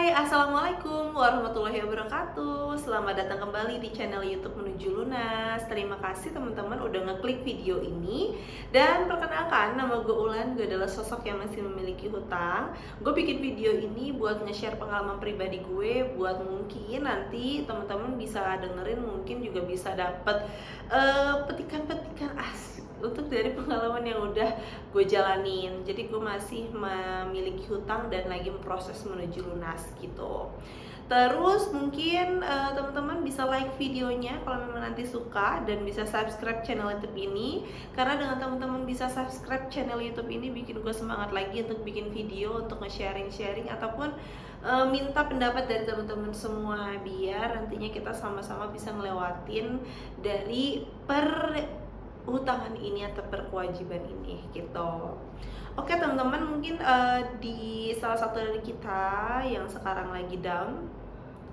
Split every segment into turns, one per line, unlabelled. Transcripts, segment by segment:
Hai, Assalamualaikum warahmatullahi wabarakatuh. Selamat datang kembali di channel YouTube Menuju Lunas. Terima kasih teman-teman udah ngeklik video ini. Dan perkenalkan, nama gue Ulan. Gue adalah sosok yang masih memiliki hutang. Gue bikin video ini buat nge-share pengalaman pribadi gue, buat mungkin nanti teman-teman bisa dengerin, mungkin juga bisa dapet petikan-petikan asik untuk dari pengalaman yang udah gue jalanin. Jadi gue masih memiliki hutang dan lagi proses menuju lunas gitu. Terus mungkin teman-teman bisa like videonya kalau memang nanti suka, dan bisa subscribe channel YouTube ini, karena dengan teman-teman bisa subscribe channel YouTube ini bikin gue semangat lagi untuk bikin video, untuk nge-sharing ataupun minta pendapat dari teman-teman semua, biar nantinya kita sama-sama bisa ngelewatin dari hutangan ini atau perkewajiban ini gitu. Oke teman-teman, mungkin di salah satu dari kita yang sekarang lagi down,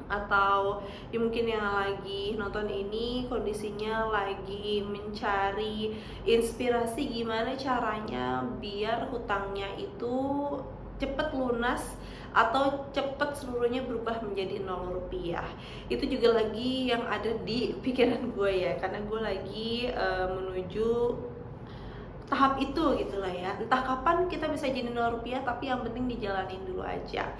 atau ya mungkin yang lagi nonton ini kondisinya lagi mencari inspirasi gimana caranya biar hutangnya itu cepet lunas atau cepet seluruhnya berubah menjadi 0 rupiah. Itu juga lagi yang ada di pikiran gue ya, karena gue lagi menuju tahap itu gitulah ya. Entah kapan kita bisa jadi 0 rupiah, tapi yang penting dijalanin dulu aja.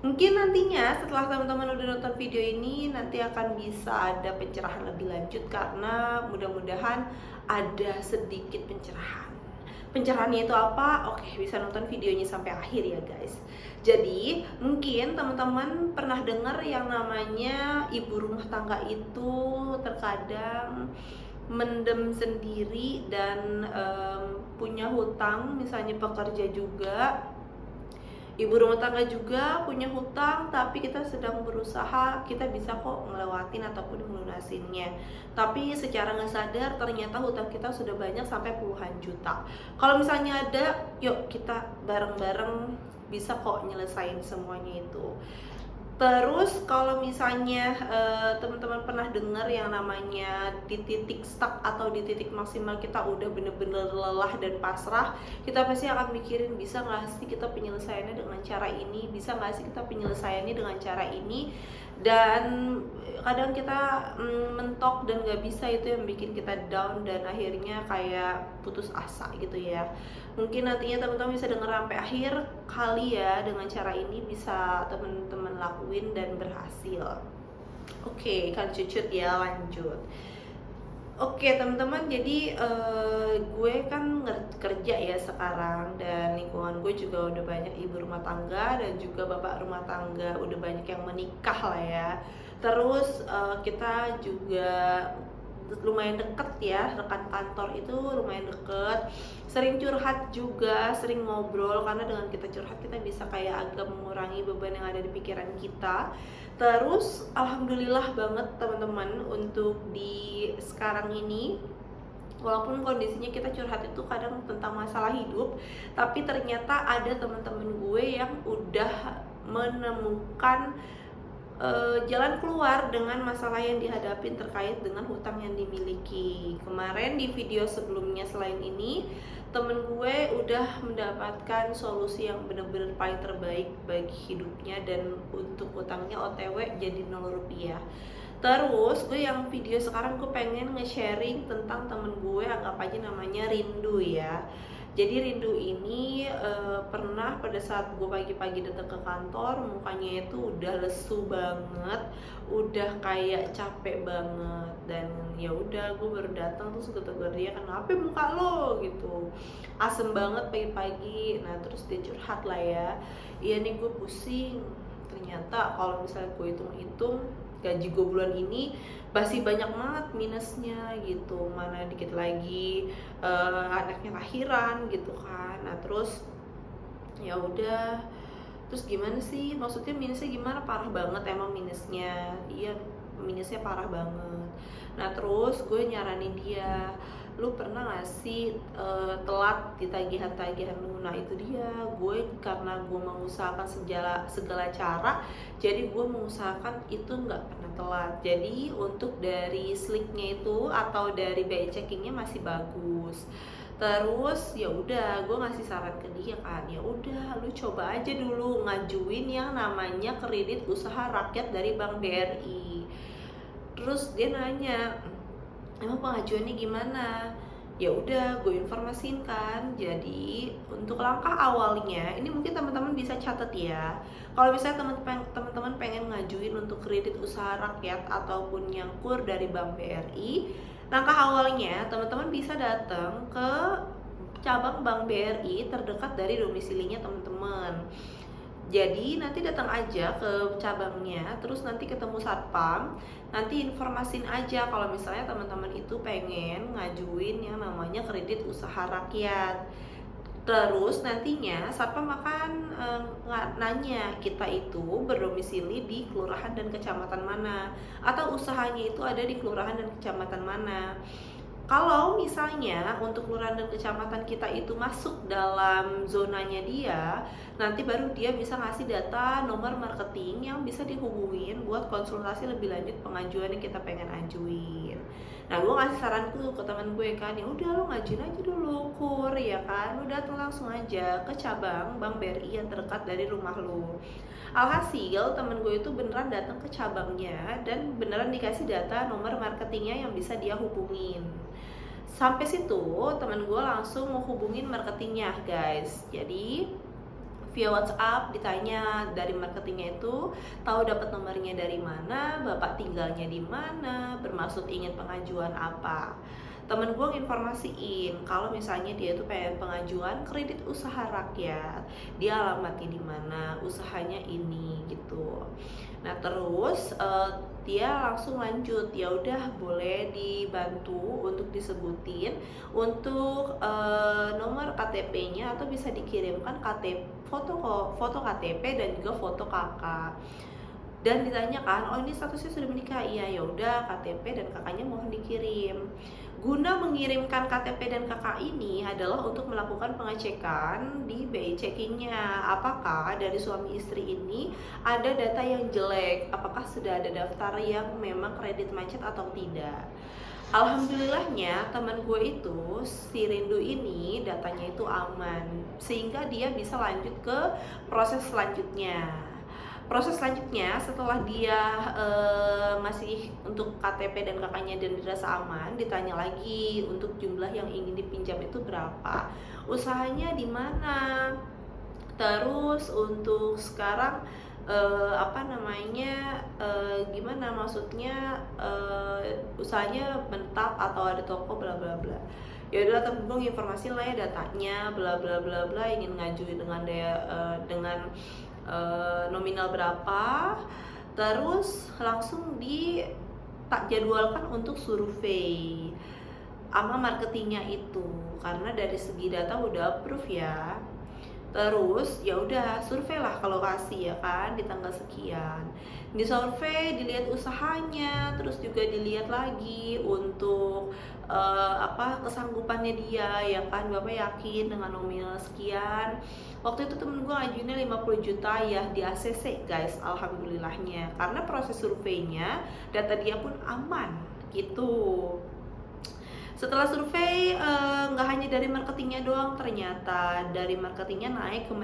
Mungkin nantinya setelah teman-teman udah nonton video ini, nanti akan bisa ada pencerahan lebih lanjut, karena mudah-mudahan ada sedikit pencerahan. Pencerahannya itu apa? Oke, bisa nonton videonya sampai akhir ya guys. Jadi mungkin teman-teman pernah dengar yang namanya ibu rumah tangga itu terkadang mendem sendiri dan punya hutang, misalnya pekerja juga, ibu rumah tangga juga punya hutang, tapi kita sedang berusaha, kita bisa kok ngelewatin ataupun melunasinnya. Tapi secara nggak sadar ternyata hutang kita sudah banyak sampai puluhan juta. Kalau misalnya ada, yuk kita bareng-bareng bisa kok nyelesain semuanya itu. Terus kalau misalnya teman-teman pernah dengar yang namanya di titik stuck atau di titik maksimal kita udah bener-bener lelah dan pasrah, kita pasti akan mikirin, bisa nggak sih kita penyelesaiannya dengan cara ini, bisa nggak sih kita penyelesaiannya dengan cara ini. Dan kadang kita mentok dan nggak bisa, itu yang bikin kita down dan akhirnya kayak putus asa gitu ya. Mungkin nantinya teman-teman bisa denger sampai akhir kali ya, dengan cara ini bisa teman-teman lakuin dan berhasil. Oke, kan cucut ya, lanjut. Oke teman-teman, jadi gue kan kerja ya sekarang, dan lingkungan gue juga udah banyak ibu rumah tangga dan juga bapak rumah tangga, udah banyak yang menikah lah ya. Terus kita juga lumayan deket ya, rekan kantor itu lumayan deket, sering curhat juga, sering ngobrol, karena dengan kita curhat kita bisa kayak agak mengurangi beban yang ada di pikiran kita. Terus alhamdulillah banget teman-teman, untuk di sekarang ini walaupun kondisinya kita curhat itu kadang tentang masalah hidup, tapi ternyata ada teman-teman gue yang udah menemukan jalan keluar dengan masalah yang dihadapin terkait dengan hutang yang dimiliki. Kemarin di video sebelumnya selain ini, temen gue udah mendapatkan solusi yang bener-bener paling terbaik bagi hidupnya, dan untuk hutangnya OTW jadi 0 rupiah. Terus gue yang video sekarang gue pengen nge-sharing tentang temen gue, anggap aja namanya Rindu ya. Jadi Rindu ini pernah pada saat gue pagi-pagi datang ke kantor, mukanya itu udah lesu banget, udah kayak capek banget, dan ya udah gue baru datang terus gue tegur dia, kenapa muka lo gitu, asem banget pagi-pagi. Nah terus dia curhat lah ya, iya nih gue pusing, ternyata kalau misalnya gue hitung-hitung gaji gue bulan ini masih banyak banget minusnya gitu, mana dikit lagi anaknya lahiran gitu kan. Nah terus ya udah, terus gimana sih, maksudnya minusnya gimana, parah banget emang minusnya, iya minusnya parah banget. Nah terus gue nyaranin dia, lu pernah gak sih telat di tagihan-tagihan lu? Nah itu dia, gue karena gue mengusahakan segala cara, jadi gue mengusahakan itu nggak pernah telat. Jadi untuk dari slicknya itu atau dari BI checkingnya masih bagus. Terus ya udah gue ngasih saran ke dia kan, ya udah lu coba aja dulu ngajuin yang namanya kredit usaha rakyat dari Bank BRI. Terus dia nanya, emang pengajuannya gimana? Ya udah gue informasin kan. Jadi untuk langkah awalnya ini mungkin teman-teman bisa catat ya, kalau misalnya teman-teman pengen ngajuin untuk kredit usaha rakyat ataupun yang KUR dari Bank BRI, langkah awalnya teman-teman bisa datang ke cabang Bank BRI terdekat dari domisilinya teman-teman. Jadi nanti datang aja ke cabangnya, terus nanti ketemu satpam, nanti informasin aja kalau misalnya teman-teman itu pengen ngajuin yang namanya kredit usaha rakyat. Terus nantinya satpam akan nanya kita itu berdomisili di kelurahan dan kecamatan mana, atau usahanya itu ada di kelurahan dan kecamatan mana. Kalau misalnya untuk kelurahan dan kecamatan kita itu masuk dalam zonanya dia, nanti baru dia bisa ngasih data nomor marketing yang bisa dihubungin buat konsultasi lebih lanjut pengajuan yang kita pengen ajuin. Nah, gue ngasih saranku ke teman gue kan, ya udah lo ngajuin aja dulu KUR ya kan, lo datang langsung aja ke cabang Bank BRI yang terdekat dari rumah lo. Alhasil temen gue itu beneran datang ke cabangnya dan beneran dikasih data nomor marketingnya yang bisa dia hubungin. Sampai situ temen gue langsung mau hubungin marketingnya guys. Jadi via WhatsApp ditanya dari marketingnya itu tahu dapat nomornya dari mana, bapak tinggalnya di mana, bermaksud ingin pengajuan apa. Temen gue nginformasiin kalau misalnya dia tuh pengen pengajuan kredit usaha rakyat, dia alamatnya di mana, usahanya ini gitu. Nah terus dia langsung lanjut, ya udah boleh dibantu untuk disebutin untuk nomor KTP-nya atau bisa dikirimkan foto KTP dan juga foto kakak. Dan ditanyakan, oh ini statusnya sudah menikah, iya ya udah KTP dan kakaknya mohon dikirim. Guna mengirimkan KTP dan kakak ini adalah untuk melakukan pengecekan di BI checkingnya, apakah dari suami istri ini ada data yang jelek, apakah sudah ada daftar yang memang kredit macet atau tidak. Alhamdulillahnya teman gue itu si Rindu ini datanya itu aman, sehingga dia bisa lanjut ke proses selanjutnya. Proses selanjutnya setelah dia masih untuk KTP dan kakaknya dan dirasa aman, ditanya lagi untuk jumlah yang ingin dipinjam itu berapa, usahanya di mana, terus untuk sekarang gimana, maksudnya usahanya menetap atau ada toko bla bla bla. Ya udah temen gue informasi lah ya datanya bla bla bla bla, ingin ngajuin dengan nominal berapa, terus langsung tak jadwalkan untuk survei sama marketingnya itu, karena dari segi data udah approve ya. Terus ya udah survei lah ke lokasi ya kan di tanggal sekian, disurvei, dilihat usahanya, terus juga dilihat lagi untuk kesanggupannya dia ya kan, bapak yakin dengan nominal sekian. Waktu itu temen gue ngajuinnya 50 juta ya di ACC guys, alhamdulillahnya, karena proses surveinya data dia pun aman gitu. Setelah survei nggak hanya dari marketingnya doang, ternyata dari marketingnya naik ke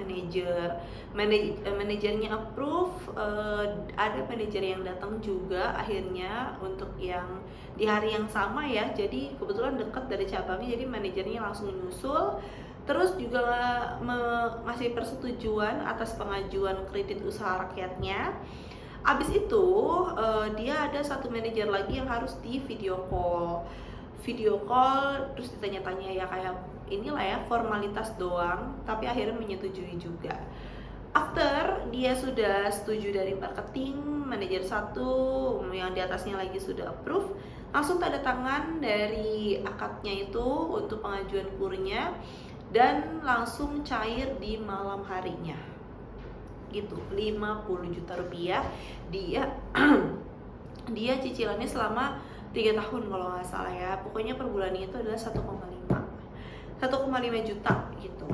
manajernya approve, ada manajer yang datang juga akhirnya untuk yang di hari yang sama ya, jadi kebetulan dekat dari cabangnya, jadi manajernya langsung nyusul, terus juga ngasih persetujuan atas pengajuan kredit usaha rakyatnya. Abis itu dia ada satu manajer lagi yang harus di video call terus ditanya-tanya ya, kayak inilah ya formalitas doang, tapi akhirnya menyetujui juga. After dia sudah setuju dari marketing, manajer satu yang di atasnya lagi sudah approve, langsung tanda tangan dari akadnya itu untuk pengajuan kurnya dan langsung cair di malam harinya gitu. 50 juta rupiah dia dia cicilannya selama 3 tahun kalau nggak salah ya, pokoknya per bulannya itu adalah 1,5 juta gitu.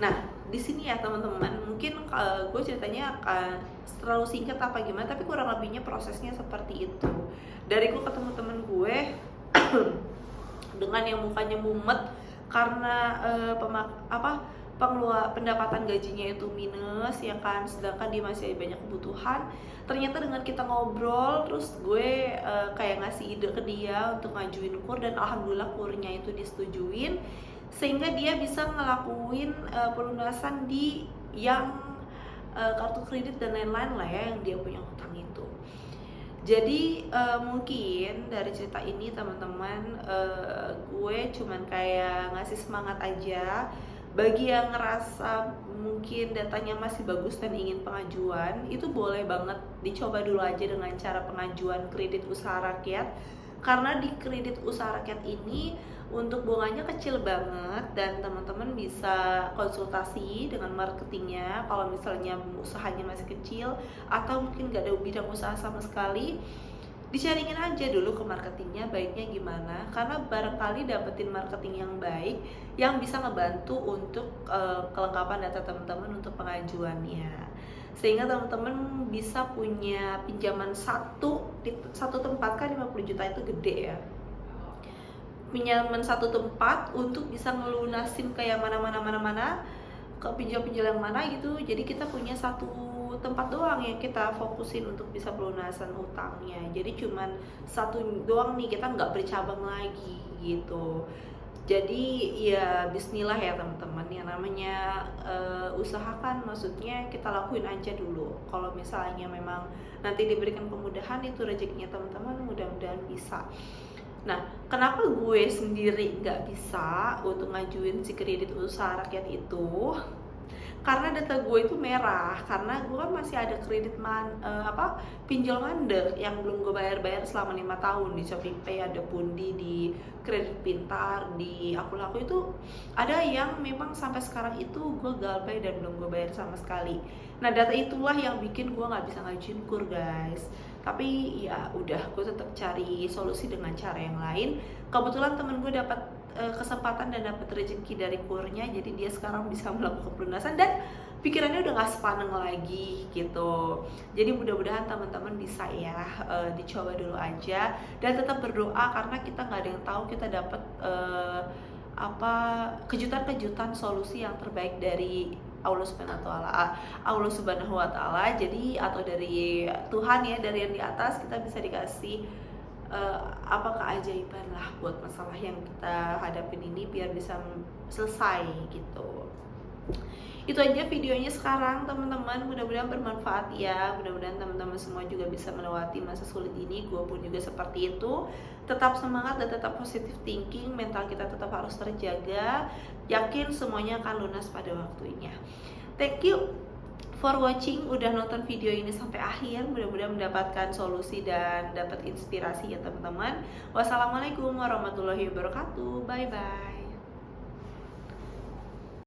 Nah di sini ya teman-teman, mungkin gue ceritanya akan terlalu singkat apa gimana, tapi kurang lebihnya prosesnya seperti itu. Dari gue ketemu temen gue dengan yang mukanya mumet karena pendapatan gajinya itu minus ya kan, sedangkan dia masih banyak kebutuhan. Ternyata dengan kita ngobrol terus gue kayak ngasih ide ke dia untuk ngajuin kur, dan alhamdulillah kurnya itu disetujuin, sehingga dia bisa ngelakuin pelunasan di yang kartu kredit dan lain-lain lah ya yang dia punya hutang itu. Jadi mungkin dari cerita ini teman-teman, gue cuman kayak ngasih semangat aja bagi yang ngerasa mungkin datanya masih bagus dan ingin pengajuan. Itu boleh banget dicoba dulu aja dengan cara pengajuan kredit usaha rakyat, karena di kredit usaha rakyat ini untuk bunganya kecil banget, dan teman-teman bisa konsultasi dengan marketingnya kalau misalnya usahanya masih kecil atau mungkin gak ada bidang usaha sama sekali. Dicaringin aja dulu ke marketingnya baiknya gimana, karena barangkali dapetin marketing yang baik yang bisa ngebantu untuk kelengkapan data teman-teman untuk pengajuannya, sehingga teman-teman bisa punya pinjaman di satu tempat. Kan 50 juta itu gede ya, pinjaman satu tempat untuk bisa ngelunasin kayak mana, ke pinjol-pinjol yang mana gitu. Jadi kita punya satu tempat doang yang kita fokusin untuk bisa pelunasan hutangnya. Jadi cuman satu doang nih, kita nggak bercabang lagi gitu. Jadi ya bismillah ya teman-teman, yang namanya usahakan, maksudnya kita lakuin aja dulu. Kalau misalnya memang nanti diberikan kemudahan, itu rezekinya teman-teman, mudah-mudahan bisa. Nah, kenapa gue sendiri nggak bisa untuk ngajuin si kredit usaha rakyat itu? Karena data gue itu merah, karena gue kan masih ada kredit pinjol mandek yang belum gue bayar selama 5 tahun di ShopeePay, ada Pundi, di Kredit Pintar, di Aku itu ada yang memang sampai sekarang itu gue galbay dan belum gue bayar sama sekali. Nah, data itulah yang bikin gue nggak bisa ngajuin kur guys. Tapi ya udah, gue tetap cari solusi dengan cara yang lain. Kebetulan temen gue dapat kesempatan dan dapat rezeki dari kurnya, jadi dia sekarang bisa melakukan pelunasan dan pikirannya udah nggak sepaneng lagi gitu. Jadi mudah-mudahan teman-teman bisa ya dicoba dulu aja, dan tetap berdoa, karena kita nggak ada yang tahu kita dapat kejutan-kejutan solusi yang terbaik dari Allah Subhanahu wa Ta'ala. Jadi atau dari Tuhan ya, dari yang di atas, kita bisa dikasih keajaiban lah buat masalah yang kita hadapin ini, biar bisa selesai gitu. Itu aja videonya sekarang teman-teman, mudah-mudahan bermanfaat ya. Mudah-mudahan teman-teman semua juga bisa melewati masa sulit ini. Gue pun juga seperti itu. Tetap semangat dan tetap positive thinking, mental kita tetap harus terjaga. Yakin semuanya akan lunas pada waktunya. Thank you for watching, udah nonton video ini sampai akhir. Mudah-mudahan mendapatkan solusi dan dapat inspirasi ya teman-teman. Wassalamualaikum warahmatullahi wabarakatuh. Bye bye.